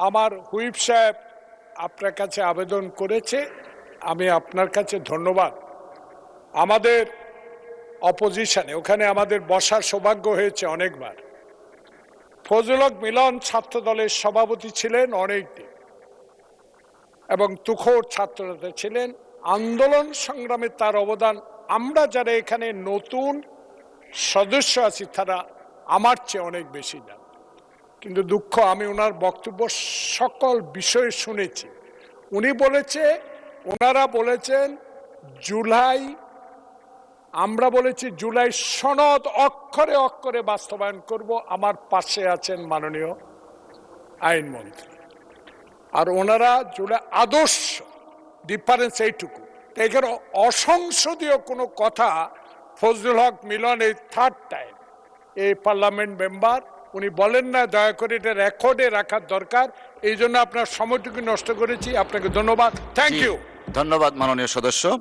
আমার হুইপ সাহেব আপনার কাছে আবেদন করেছে, আমি আপনার কাছে ধন্যবাদ। আমাদের অপোজিশনে ওখানে আমাদের বসার সৌভাগ্য হয়েছে অনেকবার। ফজলুল হক মিলন ছাত্র দলের সভাপতি ছিলেন অনেক দিন এবং তুখোড় ছাত্রনেতা ছিলেন। আন্দোলন সংগ্রামে তার অবদান আমরা যারা এখানে নতুন সদস্য আছি তারা আমার চেয়ে অনেক বেশি জান। কিন্তু দুঃখ, আমি ওনার বক্তব্য সকল বিষয়ে শুনেছি। ওনারা বলেছেন জুলাই, আমরা বলেছি জুলাই সনদ অক্ষরে অক্ষরে বাস্তবায়ন করব। আমার পাশে আছেন মাননীয় আইনমন্ত্রী, আর ওনারা জুলাই আদর্শ, ডিফারেন্স এইটুকু। এখানে অসংসদীয় কোনো কথা ফজলুল হক মিলন এই থার্ড টাইম এই পার্লামেন্ট মেম্বার উনি বলেন না, দয়া করে এটা রেকর্ডে রাখার দরকার। এই জন্য আপনার সময়টুকু নষ্ট করেছি। আপনাকে ধন্যবাদ। Thank you. ধন্যবাদ মাননীয় সদস্য।